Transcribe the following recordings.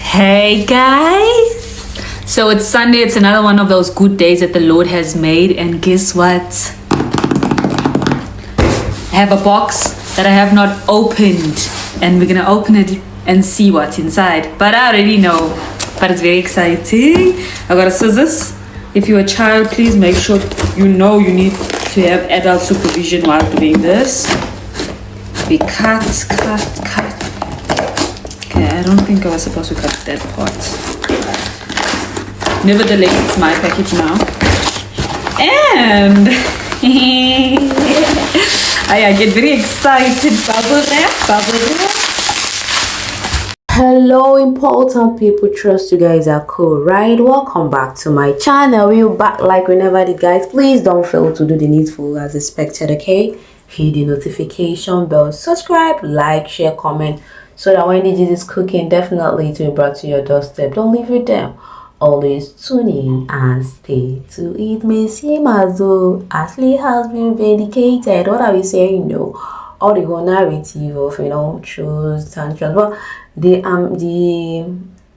Hey guys! So it's Sunday, it's another one of those good days that the Lord has made, and guess what? I have a box that I have not opened, and we're gonna open it and see what's inside. But I already know, but it's very exciting. I got a scissors. If you're a child, please make sure you know you need to have adult supervision while doing this. We cut. Okay, I don't think I was supposed to cut that part. Nevertheless, it's my package now. And I get very excited. Bubble wrap. Hello important people, trust you guys are cool, right? Welcome back to my channel. We're back like we never did, guys. Please don't fail to do the needful as expected, okay? Hit the notification bell, subscribe, like, share, comment, so that when DJ is cooking, definitely to be brought to your doorstep. Don't leave it there. Always tune in and stay to it. Mshinibbmzansi Ashley has been vindicated. What are we saying? No, all the whole narrative of truths, tantrums, but the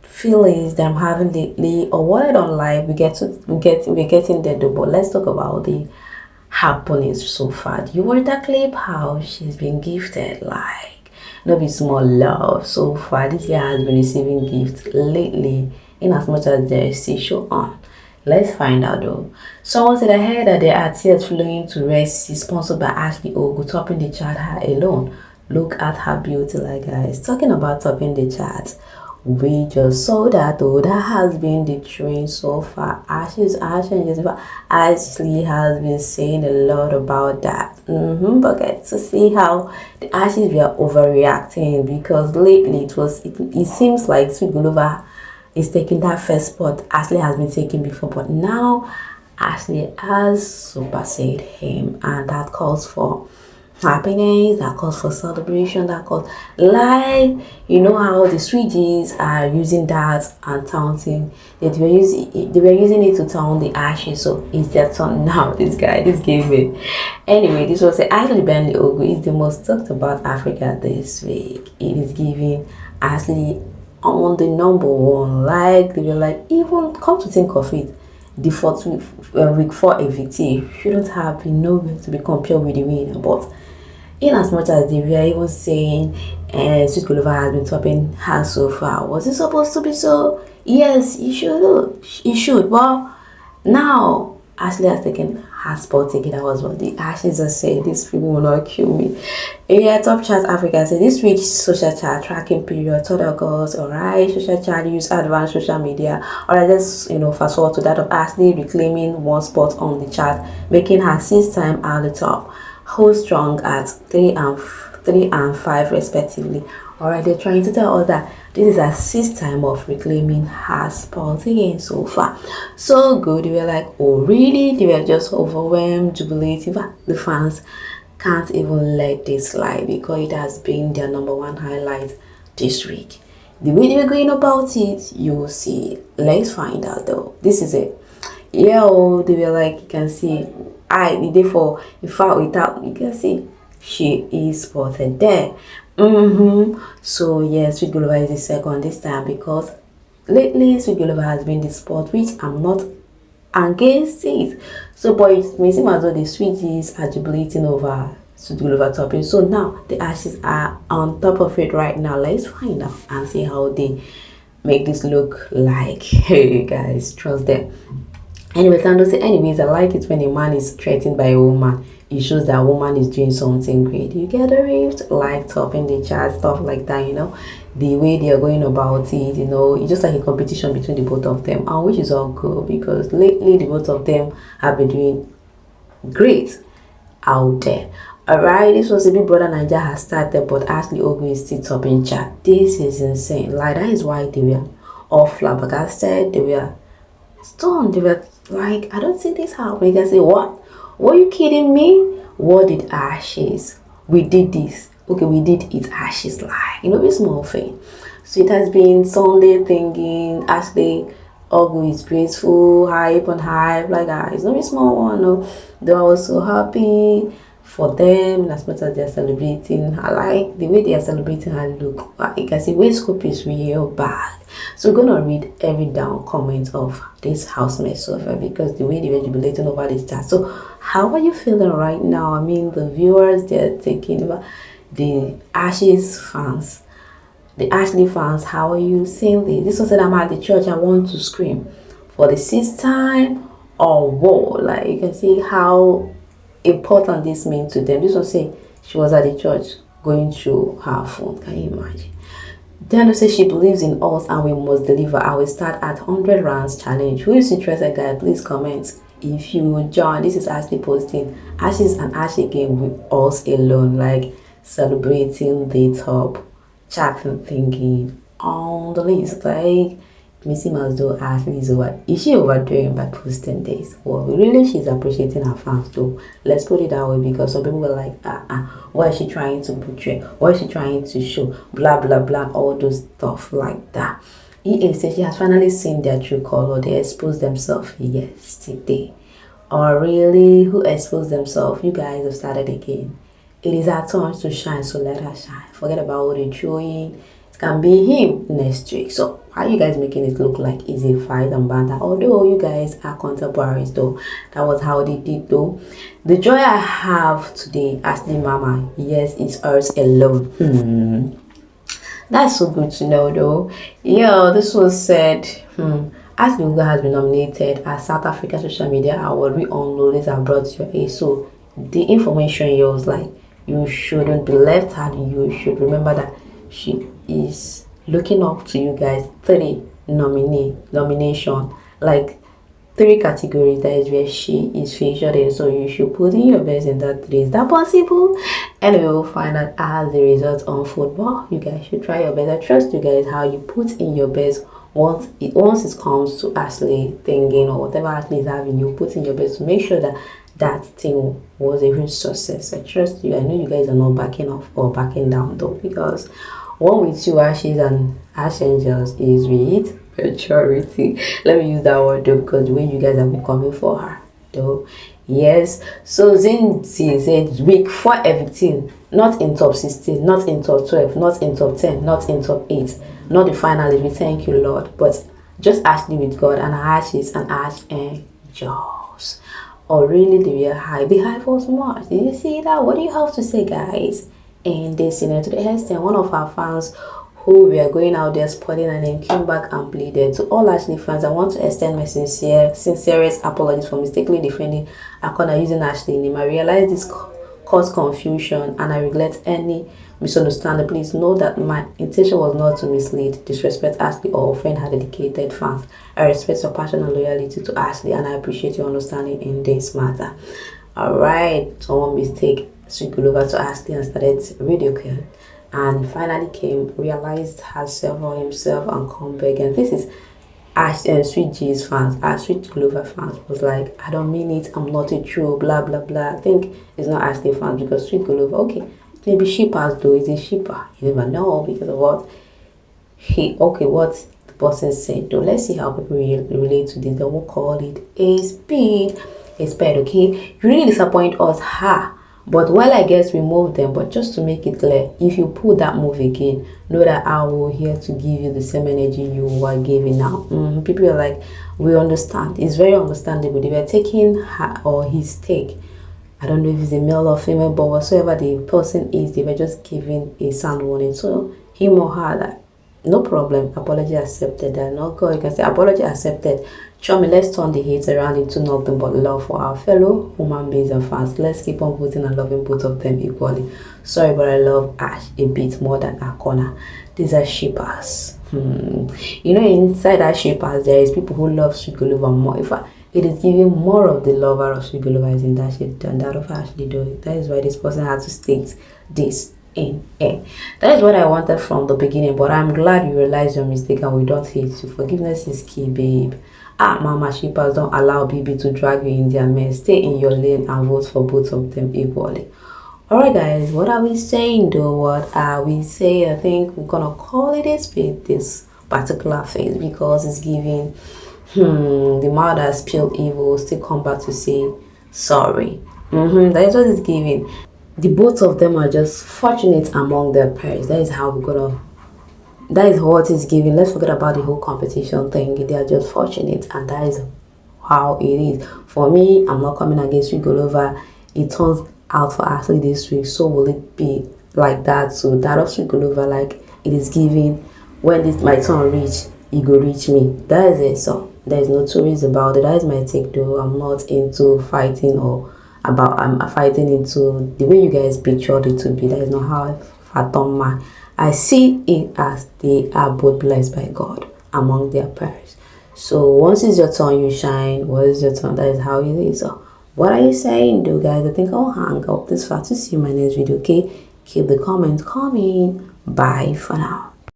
feelings that I'm having lately, or what I don't like, we're getting there. But let's talk about the happenings so far. You heard that clip, how she's been gifted like no be small love so far. This year has been receiving gifts lately, in as much as there is still show on. Let's find out though. Someone said I heard that there are tears flowing to Rest, sponsored by Ashley Ogu, topping the chart her alone. Look at her beauty, like guys. Talking about topping the charts, we just saw that though. That has been the trend so far. Ashley has been saying a lot about that. But get to see how the Ashes were overreacting, because lately it seems like Sweetguluva is taking that first spot Ashley has been taking before, but now Ashley has superseded him, and that calls for happiness, that calls for celebration, that calls like how the Sweeties are using that and taunting. They were using it to taunt the Ashes, so it's their turn now. This gave it. Anyway, this was Ashley Bentley Ogu is the most talked about Africa this week. It is giving Ashley on the number one. Like they were like, even come to think of it, the fourth week 4 AVT shouldn't have been nowhere to be compared with the winner, but in as much as they were even saying Sweetguluva has been topping her so far, was it supposed to be so? Yes, it should. Well, now Ashley has taken her spot again. That was what the Ashes just said. These people will not kill me. Yeah, Top Chart Africa said this week's social chart tracking period. Total girls, alright. Social chart use advanced social media. Alright, let's fast forward to that of Ashley reclaiming one spot on the chart, making her 6th time at the top. Hold strong at 3 and 5 respectively. Alright, they're trying to tell us that this is her 6th time of reclaiming her spot again so far. So good. They were like, oh really? They were just overwhelmed, jubilating. The fans can't even let this slide, because it has been their #1 highlight this week. The way they were going about it, you will see. Let's find out though. This is it. Yeah, they were like, you can see therefore without you can see she is spotted there. So yes, Sweetguluva is the second this time, because lately Sweetguluva has been the spot, which I'm not against it. So but it may seem as though the Sweeties are jubilating over Sweetguluva topping. So now the Ashes are on top of it right now. Let's find out and see how they make this look like. Hey guys, trust them. Anyways, I like it when a man is threatened by a woman. It shows that a woman is doing something great. You get a rift, like topping the chart, stuff like that, the way they are going about it, it's just like a competition between the both of them, and which is all good, because lately the both of them have been doing great out there. Alright, this was a Big Brother Nigeria has started, but Ashley Ogu is still topping chart. This is insane. Like, that is why they were all flabbergasted. They were stunned. They were like, I don't see this happening. They say, what? Were you kidding me? What did Ashes? We did this. Okay, we did it Ashes like. Be small thing. So it has been Sunday thinking Ashley Ogu is graceful, hype on hype. Like, it's not a small one. No. Though I was so happy for them, as much as they're celebrating. I like the way they are celebrating her look. You can see waist scoop is real bad. So we're gonna read every down comment of this housemate so far, because the way they were jubilating over this chat. So how are you feeling right now? I mean, the viewers, they're taking over the Ashes fans. The Ashley fans, how are you seeing this? This one said, I'm at the church, I want to scream for the 6th time or war. Like, you can see how important this means to them. This one say she was at the church going through her phone. Can you imagine? Then says she believes in us and we must deliver. I will start at 100 rounds challenge. Who is interested, guys? Please comment if you will join. This is Ashley posting Ashes and Ashley game with us alone, like celebrating the top chatting thingy on the list. Like, Missy must do Ashley is she overdoing by posting this? Well, really, she's appreciating her fans though. Let's put it that way, because some people were like, what is she trying to portray? What is she trying to show? Blah blah blah, all those stuff like that. EA says she has finally seen their true color. They exposed themselves yesterday. Or really, who exposed themselves? You guys have started again. It is our turn to shine, so let her shine. Forget about what they're showing. It can be him next week. So why are you guys making it look like it's a fight and banter? Although you guys are contemporaries though. That was how they did though. The joy I have today, Ashley Mama, yes, it's hers alone. That's so good to know though. Yeah, this was said. Ashley Uga has been nominated as South Africa Social Media Award. We all know this have brought your age. So the information here was like, you shouldn't be left out. You should remember that she is looking up to you guys. 3 nomination, like 3 categories. That is where she is featured in. So you should put in your best in that 3. Is that possible? And we will find out as the results on football. You guys should try your best. I trust you guys how you put in your best. Once it comes to Ashley thinking or whatever Ashley is having, you put in your best to make sure that that thing was a huge success. I trust you. I know you guys are not backing off or backing down though, because one with you Ashes and Ash Angels is with maturity. Let me use that word though, because the way you guys have been coming for her though. Yes, so Zinzi said week 4 everything, not in top 16, not in top 12, not in top 10, not in top 8, not the finalists. We thank you, Lord, but just Ashley with God and Ashes and Ash Angels. Or really the real high. The high was much. Did you see that? What do you have to say, guys? And this, to the extent one of our fans who were going out there sporting and then came back and pleaded. To all Ashley fans, I want to extend my sincerest apologies for mistakenly defending Akona using Ashley name. I realize this caused confusion and I regret any misunderstanding. Please know that my intention was not to mislead, disrespect Ashley or offend her dedicated fans. I respect your passion and loyalty to Ashley and I appreciate your understanding in this matter. Alright, someone mistake Sweetguluva to Ashley and started radio call, and finally came, realized herself or himself and come back. And this is Ash and Sweet G's fans, Sweetguluva fans was like, I don't mean it, I'm not a true, blah blah blah. I think it's not Ashley fans, because Sweetguluva, okay, maybe shippers though, is a shipper, you never know, because of what what the person said though. Let's see how people relate to this. They will call it a speed, okay. You really disappoint us, but well, I guess we moved them. But just to make it clear, if you pull that move again, know that I will here to give you the same energy you were giving now. People are like, we understand. It's very understandable. They were taking her or his take. I don't know if it's a male or female, but whatsoever the person is, they were just giving a sound warning. So him or her, that no problem, apology accepted. That no God, you can say apology accepted. Show me, let's turn the hate around into nothing but love for our fellow human beings and fans. Let's keep on putting and loving both of them equally. Sorry, but I love Ash a bit more than Akona. These are shippers. You know, inside that shippers, there is people who love Sweetguluva more. It is giving more of the lover of Sweetguluva is in that shit than that of Ashley though. That is why this person had to state this in. That is what I wanted from the beginning, but I'm glad you realized your mistake and we don't hate you. Forgiveness is key, babe. Mama shippers, don't allow BB to drag you in their mess. Stay in your lane and vote for both of them equally. Alright guys, what are we saying though? What are we saying? I think we're gonna call it a spade this particular phase, because it's giving the mouth that spilled evil still come back to say sorry. That is what it's giving. the both of them are just fortunate among their pairs. That is how we're gonna, that is what is given. Let's forget about the whole competition thing. They are just fortunate, and that is how it is. For me, I'm not coming against Sweetguluva. It turns out for Ashley this week, so will it be like that? So that of Sweetguluva, like it is given, when this my turn reach, it go reach me. That is it. So there is no two ways about it. That is my take though. I'm not into fighting or about I'm fighting into the way you guys pictured it to be. That is not how I fathom man. I see it as they are both blessed by God among their pairs. So once it's your turn, you shine. What is your turn? That is how it is. So what are you saying, though, guys? I think I'll hang up this far to see you in my next video. Okay, keep the comments coming. Bye for now.